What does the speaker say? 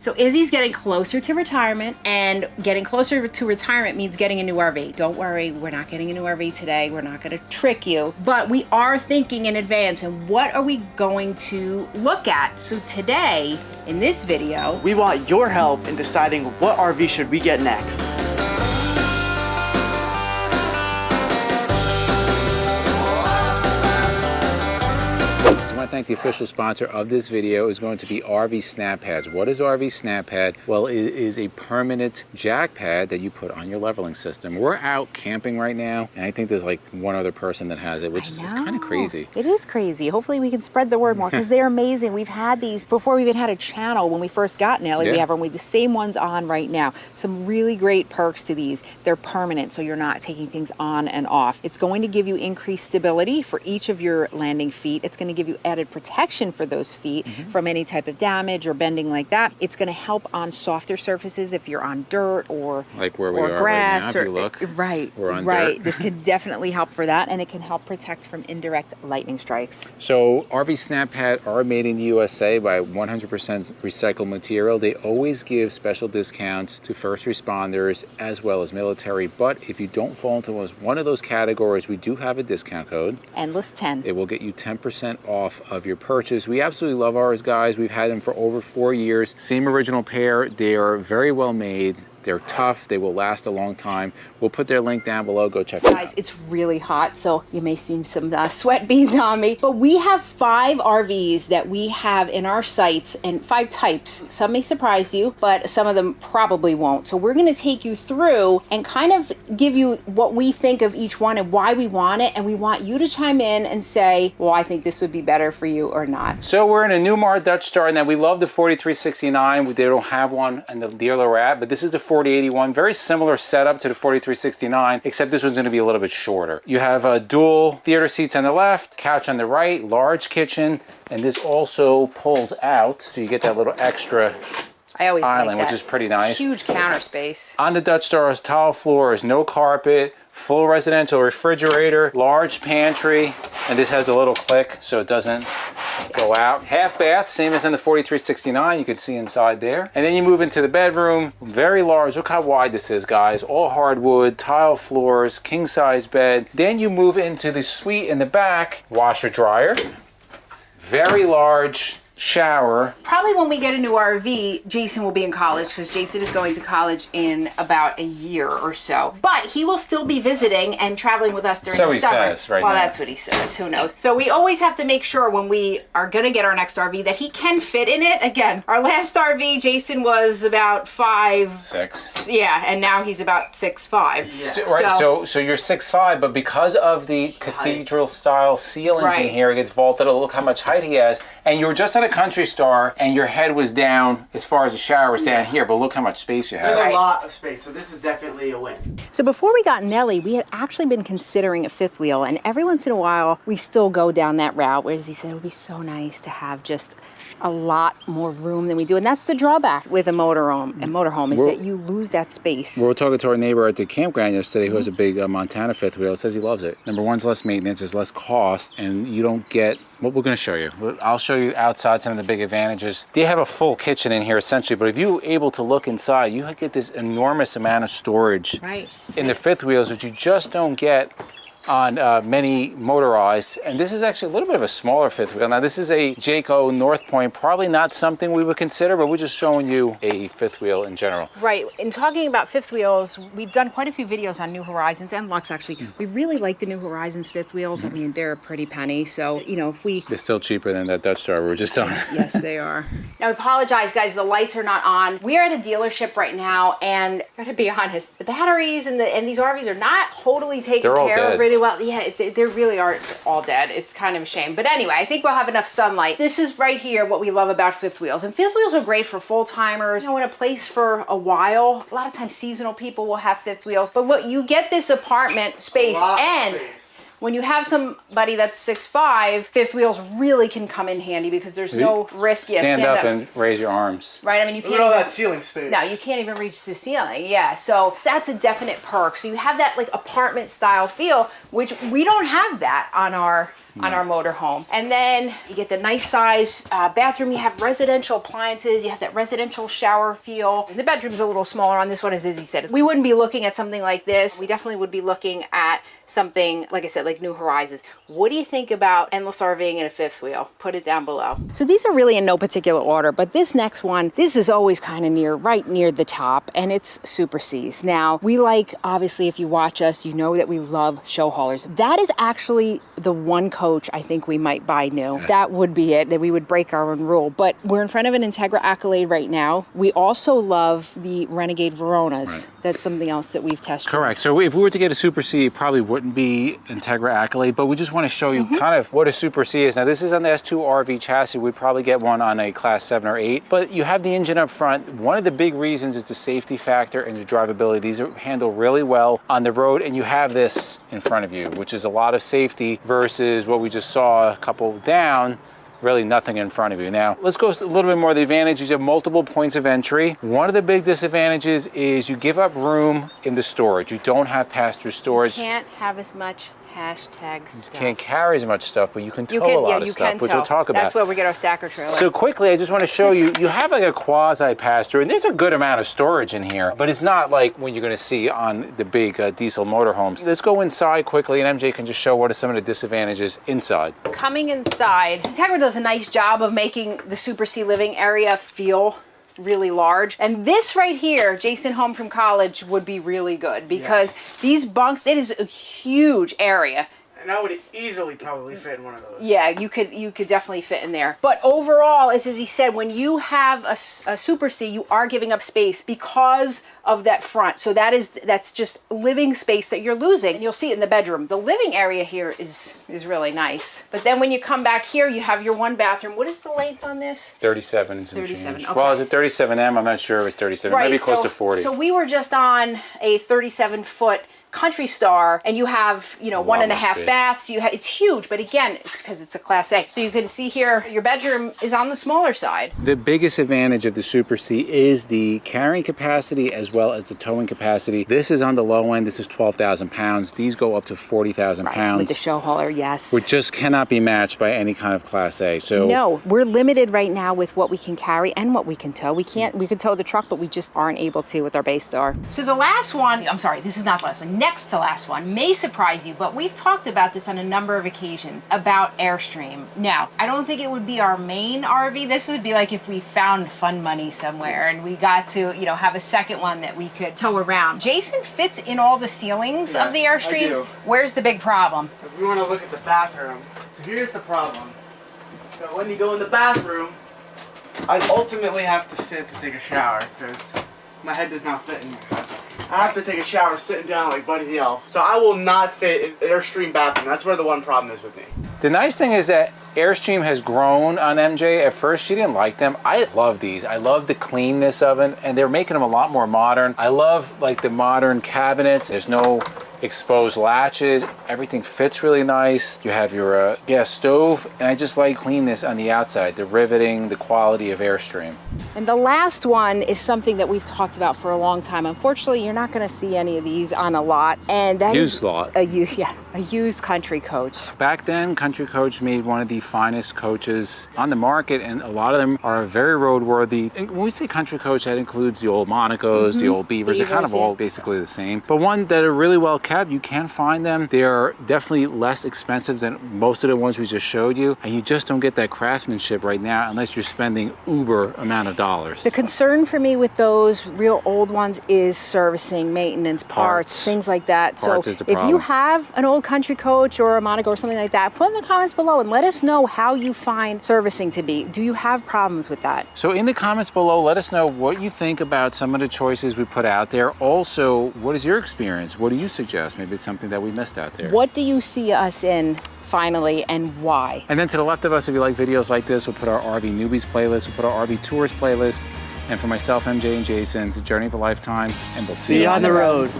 So Izzy's getting closer to retirement, and getting closer to retirement means getting a new RV. Don't worry, we're not getting a new RV today. We're not gonna trick you, but we are thinking in advance, and what are we going to look at? So today, in this video, we want your help in deciding what RV should we get next. I want to thank the official sponsor of this video is going to be RV Snap Pads. What is RV Snap Pad? Well, it is a permanent jack pad that you put on your leveling system. We're out camping right now, and I think there's like one other person that has it, which is kind of crazy. It is crazy. Hopefully we can spread the word more, because they're amazing. We've had these before we even had a channel. When we first got Nelly, we have them with the same ones on right now. Some really great perks to these. They're permanent, so you're not taking things on and off. It's going to give you increased stability for each of your landing feet. It's going to give you added protection for those feet from any type of damage or bending like that. It's going to help on softer surfaces if you're on dirt or like where we are grass right now, if you look. We're on dirt. This can definitely help for that, and it can help protect from indirect lightning strikes. So RV Snap Pad are made in the USA by 100% recycled material. They always give special discounts to first responders as well as military, but if you don't fall into one of those categories, we do have a discount code. Endless 10. It will get you 10% off of your purchase. We absolutely love ours, guys. We've had them for over 4 years. Same original pair. They are very well made. They're tough. They will last a long time. We'll put their link down below. Go check it out. Guys, it's really hot, so you may see some sweat beads on me. But we have 5 RVs that we have in our sites, and 5 types. Some may surprise you, but some of them probably won't. So we're going to take you through and kind of give you what we think of each one and why we want it. And we want you to chime in and say, well, I think this would be better for you or not. So we're in a Newmar Dutch Star. Now, we love the 4369. They don't have one in the dealer we're at, but this is the 4081. Very similar setup to the 4369, except this one's going to be a little bit shorter. You have dual theater seats on the left, couch on the right, large kitchen, and this also pulls out, so you get that little extra island, which is pretty nice. Huge counter space. On the Dutch Star's tile floors, no carpet, full residential refrigerator, large pantry, and this has a little click so it doesn't go out. Half bath, same as in the 4369, you can see inside there. And then you move into the bedroom, very large. Look how wide this is, guys. All hardwood, tile floors, king size bed. Then you move into the suite in the back, washer dryer, very large shower. Probably when we get a new RV, Jason will be in college, because Jason is going to college in about a year or so. But he will still be visiting and traveling with us during the summer. So he says right now. Well, that's what he says. Who knows? So we always have to make sure when we are going to get our next RV that he can fit in it. Again, our last RV, Jason was about 5'6". Yeah, and now he's about 6'5". Yeah. Right. So you're 6'5", but because of the cathedral style ceilings in here, it gets vaulted. Look how much height he has. And you were just at a country store and your head was down as far as the shower was down here, but look how much space you have. There's a lot of space, so this is definitely a win. So before we got Nelly, we had actually been considering a 5th wheel, and every once in a while we still go down that route, whereas he said it would be so nice to have just a lot more room than we do. And that's the drawback with a motorhome is that you lose that space. We were talking to our neighbor at the campground yesterday who has a big Montana 5th wheel. It says he loves it. Number one, it's less maintenance, there's less cost, and you don't get what we're going to show you. I'll show you outside some of the big advantages. They have a full kitchen in here essentially, but if you're able to look inside, you get this enormous amount of storage in the 5th wheels, which you just don't get on many motorized. And this is actually a little bit of a smaller 5th wheel. Now this is a Jayco North Point, probably not something we would consider, but we're just showing you a 5th wheel in general. Right, in talking about 5th wheels, we've done quite a few videos on New Horizons and Lux actually. We really like the New Horizons 5th wheels. I mean, they're a pretty penny, so you know, if we... They're still cheaper than that Dutch Star we were just on. Yes, they are. Now I apologize guys, the lights are not on. We are at a dealership right now, and I'm gonna be honest, the batteries and these RVs are not totally taken care of really well. Yeah, they really are all dead. It's kind of a shame. But anyway, I think we'll have enough sunlight. This is right here what we love about 5th wheels. And 5th wheels are great for full-timers, you know, in a place for a while. A lot of times seasonal people will have 5th wheels. But look, you get this apartment space, and when you have somebody that's 6'5", 5th wheels really can come in handy because there's no risk. Stand up and raise your arms. Right, I mean, you can't look at all that ceiling space. No, you can't even reach the ceiling. Yeah, so that's a definite perk. So you have that like apartment style feel, which we don't have that on our on our motorhome. And then you get the nice size bathroom. You have residential appliances. You have that residential shower feel. The bedroom's a little smaller on this one, as Izzy said. We wouldn't be looking at something like this. We definitely would be looking at something, like I said, like New Horizons. What do you think about endless RVing and a fifth wheel? Put it down below. So these are really in no particular order, but this next one, this is always kind of right near the top, and it's Super C's. Now, we like, obviously, if you watch us, you know that we love show haulers. That is actually the one coach I think we might buy new. That would be it, that we would break our own rule. But we're in front of an Integra Accolade right now. We also love the Renegade Veronas. Right. That's something else that we've tested. Correct. So if we were to get a Super C, it probably wouldn't be Integra Accolade, but we just want to show you kind of what a Super C is. Now, this is on the S2 RV chassis. We'd probably get one on a Class 7 or 8, but you have the engine up front. One of the big reasons is the safety factor and the drivability. These are handled really well on the road, and you have this in front of you, which is a lot of safety versus what we just saw a couple down. Really nothing in front of you. Now, let's go a little bit more of the advantages. You have multiple points of entry. One of the big disadvantages is you give up room in the storage. You don't have pass-through storage. You can't have as much hashtag stuff. You can't carry as much stuff, but you can tow a lot of stuff, which we'll talk about. That's where we get our stacker trailer. So quickly, I just want to show you, you have like a quasi pass-through, and there's a good amount of storage in here, but it's not like what you're going to see on the big diesel motorhomes. Let's go inside quickly, and MJ can just show what are some of the disadvantages inside. Coming inside, Integra does a nice job of making the Super C living area feel really large. And this right here, Jason home from college, would be really good because these bunks, it is a huge area. And I would easily probably fit in one of those. Yeah, you could definitely fit in there. But overall, as he said, when you have a Super C, you are giving up space because of that front. So that's just living space that you're losing. And you'll see it in the bedroom. The living area here is really nice. But then when you come back here, you have your one bathroom. What is the length on this? 37. 37. Okay. Well, is it 37M? I'm not sure if it's 37. Right, maybe close to 40. So we were just on a 37-foot Country Star, and you have, 1.5 baths. It's huge, but again, it's because it's a Class A. So you can see here, your bedroom is on the smaller side. The biggest advantage of the Super C is the carrying capacity as well as the towing capacity. This is on the low end. This is 12,000 pounds. These go up to 40,000 pounds. With the show hauler, yes. Which just cannot be matched by any kind of Class A. So no, we're limited right now with what we can carry and what we can tow. We can tow the truck, but we just aren't able to with our base star. So the last one, I'm sorry, this is not the last one. Next to last one may surprise you, but we've talked about this on a number of occasions about Airstream. Now, I don't think it would be our main RV. This would be like if we found fun money somewhere and we got to, have a second one that we could tow around. Jason fits in all the ceilings of the Airstreams. Where's the big problem? If we want to look at the bathroom, so here's the problem. So when you go in the bathroom, I'd ultimately have to sit to take a shower because my head does not fit in there. I have to take a shower sitting down like Buddy the Elf. So I will not fit in Airstream bathroom. That's where the one problem is with me. The nice thing is that Airstream has grown on MJ. At first, she didn't like them. I love these. I love the cleanness of them, and they're making them a lot more modern. I love like the modern cabinets. There's no exposed latches. Everything fits really nice. You have your gas stove, and I just like cleanness on the outside, the riveting, the quality of Airstream. And the last one is something that we've talked about for a long time. Unfortunately, you're not going to see any of these on a lot, and that used lot. A used country coach. Back then, Country Coach made one of the finest coaches on the market, and a lot of them are very roadworthy. And when we say Country Coach, that includes the old Monacos, the old Beavers. They're kind of all basically the same. But one that are really well kept, you can find them. They are definitely less expensive than most of the ones we just showed you, and you just don't get that craftsmanship right now unless you're spending uber amount of dollars. The concern for me with those real old ones is servicing, maintenance, parts, things like that. Parts is the problem. If you have an old Country Coach or a Monaco or something like that, put in the comments below and let us know how you find servicing to be. Do you have problems with that? So in the comments below, let us know what you think about some of the choices we put out there. Also, what is your experience? What do you suggest? Maybe it's something that we missed out there. What do you see us in finally, and why? And then to the left of us, if you like videos like this, we'll put our RV Newbies playlist, we'll put our RV Tours playlist. And for myself, MJ, and Jason, it's a journey of a lifetime, and we'll see you on the road.